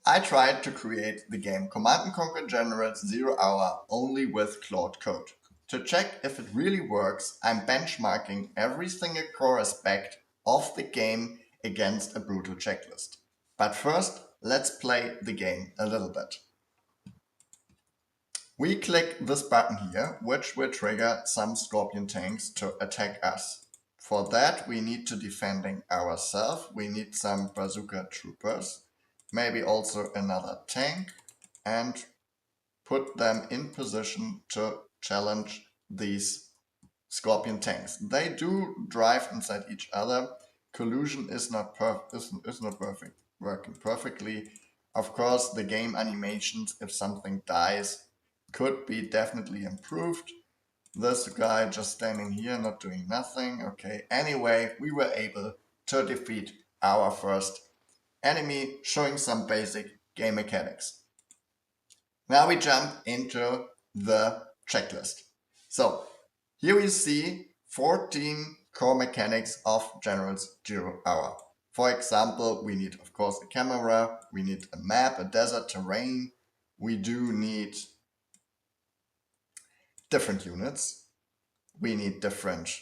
I tried to create the game Command & Conquer Generals 0 Hour only with Claude Code. To check if it really works, I'm benchmarking every single core aspect of the game against a brutal checklist. But first, let's play the game a little bit. We click this button here, which will trigger some Scorpion tanks to attack us. For that, we need to defending ourselves. We need some bazooka troopers, maybe also another tank, and put them in position to challenge these Scorpion tanks. They do drive inside each other. Collusion is not perfect, working perfectly. Of course, the game animations, if something dies, could be definitely improved. This guy just standing here, not doing nothing. Okay, anyway, we were able to defeat our first enemy, showing some basic game mechanics. Now we jump into the checklist. So here we see 14 core mechanics of Generals 0 Hour. For example, we need, of course, a camera, we need a map, a desert terrain. We do need different units. We need different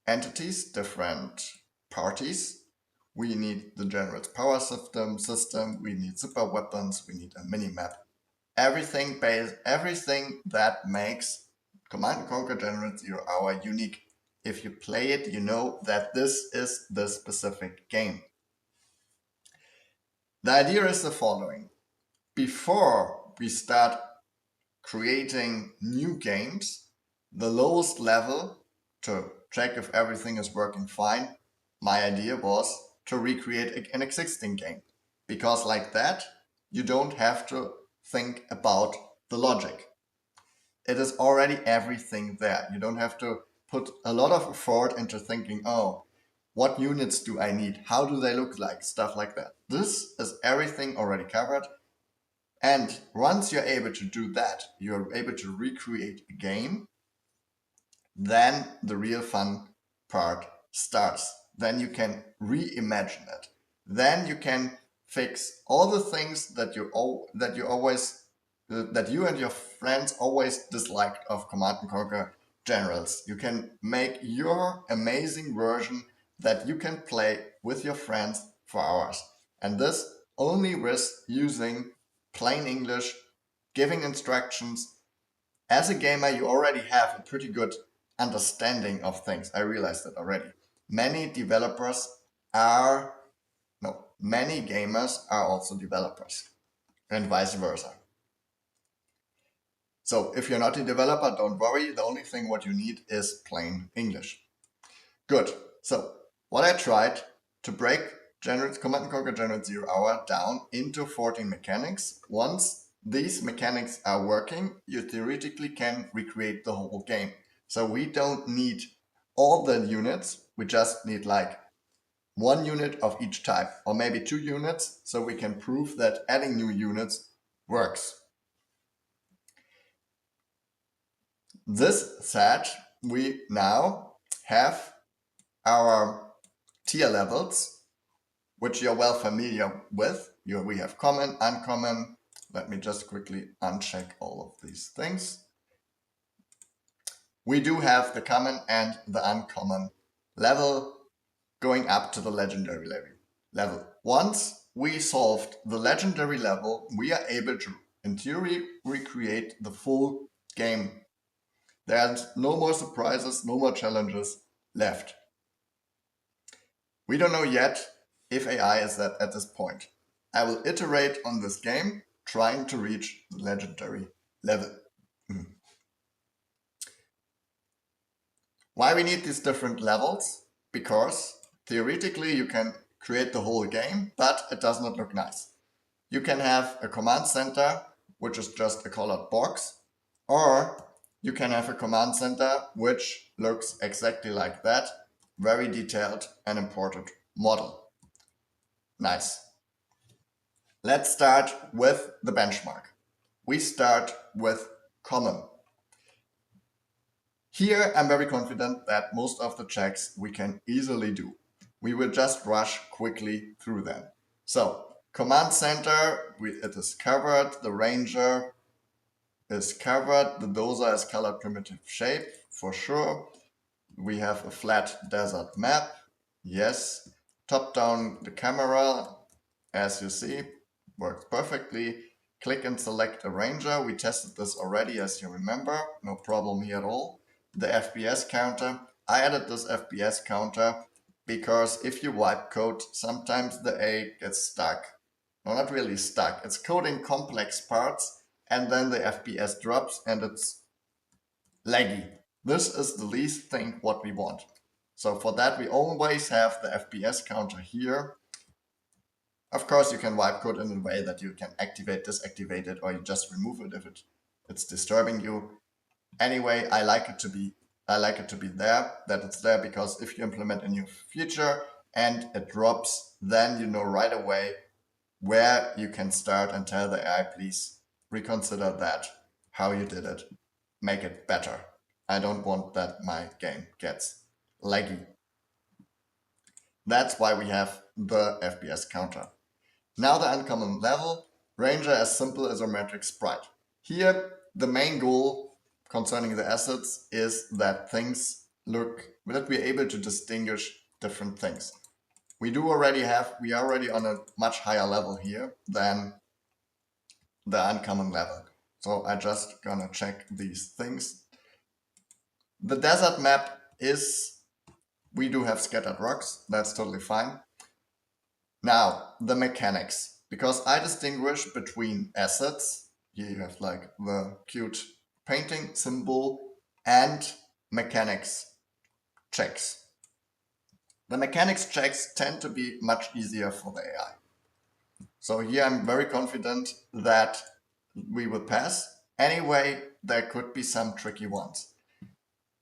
entities, different parties. We need the General's power system, we need super weapons, we need a mini-map. Everything that makes Command & Conquer General 0 Hour unique. If you play it, you know that this is the specific game. The idea is the following. Before we start creating new games, the lowest level to check if everything is working fine, my idea was to recreate an existing game. Because like that, you don't have to think about the logic. It is already everything there. You don't have to put a lot of effort into thinking, oh, what units do I need? How do they look like? Stuff like that. This is everything already covered. And once you're able to do that, you're able to recreate a game, then the real fun part starts. Then you can reimagine it. Then you can fix all the things that you and your friends always disliked of Command & Conquer Generals. You can make your amazing version that you can play with your friends for hours. And this only with using plain English, giving instructions. As a gamer, you already have a pretty good understanding of things. I realized that already. Many gamers are also developers, and vice versa. So if you're not a developer, don't worry. The only thing what you need is plain English. Good. So what I tried to break Command & Conquer General 0 Hour down into 14 mechanics. Once these mechanics are working, you theoretically can recreate the whole game. So we don't need all the units. We just need like one unit of each type, or maybe 2 units, so we can prove that adding new units works. This said, we now have our tier levels, which you're well familiar with. We have common, uncommon. Let me just quickly uncheck all of these things. We do have the common and the uncommon level going up to the legendary level. Once we solved the legendary level, we are able to, in theory, recreate the full game. There's no more surprises, no more challenges left. We don't know yet if AI is at this point. I will iterate on this game, trying to reach the legendary level. Why we need these different levels? Because theoretically you can create the whole game, but it does not look nice. You can have a command center, which is just a colored box, or you can have a command center which looks exactly like that, very detailed and important model. Nice. Let's start with the benchmark. We start with common. Here I'm very confident that most of the checks we can easily do. We will just rush quickly through them. So command center, it is covered. The ranger is covered. The dozer is colored primitive shape for sure. We have a flat desert map. Yes. Top down the camera, as you see, works perfectly. Click and select a ranger. We tested this already, as you remember. No problem here at all. The FPS counter. I added this FPS counter because if you wipe code, sometimes the A gets stuck. No, not really stuck. It's coding complex parts and then the FPS drops and it's laggy. This is the least thing what we want. So for that, we always have the FPS counter here. Of course, you can wipe code in a way that you can activate, disactivate it, or you just remove it if it's disturbing you. Anyway, I like it to be there, that it's there, because if you implement a new feature and it drops, then you know right away where you can start and tell the AI, please reconsider that, how you did it, make it better. I don't want that my game gets laggy. That's why we have the FPS counter. Now the uncommon level, ranger as simple as a metric sprite. Here, the main goal concerning the assets is that that we're able to distinguish different things. We are already on a much higher level here than the uncommon level. So I just gonna check these things. The desert map we do have scattered rocks, that's totally fine. Now, the mechanics, because I distinguish between assets, here you have like the cute painting symbol, and mechanics checks. The mechanics checks tend to be much easier for the AI. So here I'm very confident that we will pass. Anyway, there could be some tricky ones.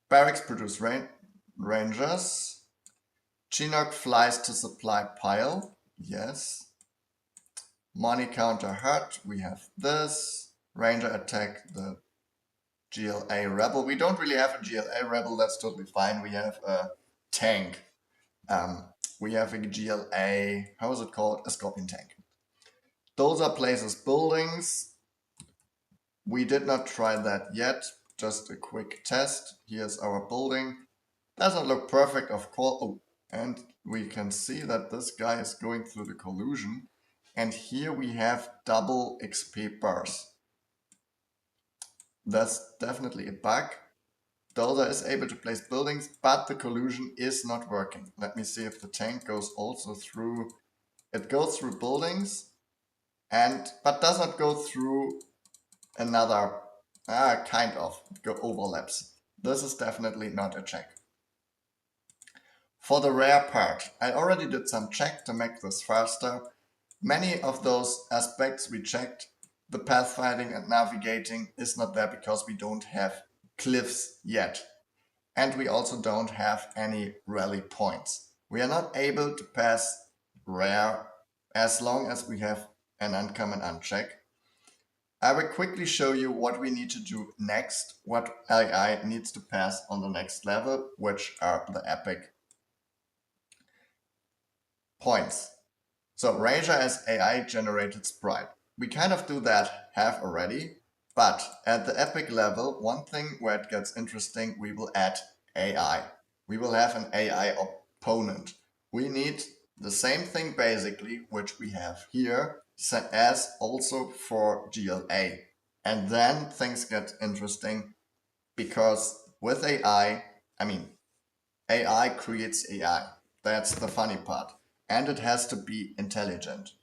Barracks produce rangers. Chinook flies to supply pile. Yes. Money counter hut, we have this. Ranger attack the GLA rebel. We don't really have a GLA rebel, that's totally fine. We have a tank. We have a GLA, how is it called? A scorpion tank. Those are places buildings. We did not try that yet, just a quick test. Here's our building. Doesn't look perfect, of course. Oh, and we can see that this guy is going through the collusion. And here we have double XP bars. That's definitely a bug. Dozer is able to place buildings, but the collusion is not working. Let me see if the tank goes also through. It goes through buildings, but does not go through another kind of overlaps. This is definitely not a check. For the rare part, I already did some check to make this faster. Many of those aspects we checked, the pathfinding and navigating, is not there because we don't have cliffs yet. And we also don't have any rally points. We are not able to pass rare as long as we have an uncommon uncheck. I will quickly show you what we need to do next, what AI needs to pass on the next level, which are the epic points. So Ranger as AI generated sprite. We kind of do that have already, but at the epic level, one thing where it gets interesting, we will add AI. We will have an AI opponent. We need the same thing basically, which we have here, as also for GLA. And then things get interesting because with AI creates AI. That's the funny part. And it has to be intelligent.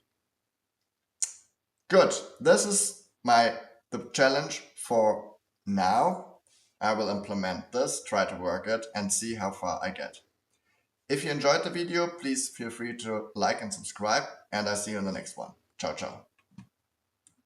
Good. This is the challenge for now. I will implement this, try to work it, and see how far I get. If you enjoyed the video, please feel free to like and subscribe, and I'll see you in the next one. Ciao, ciao.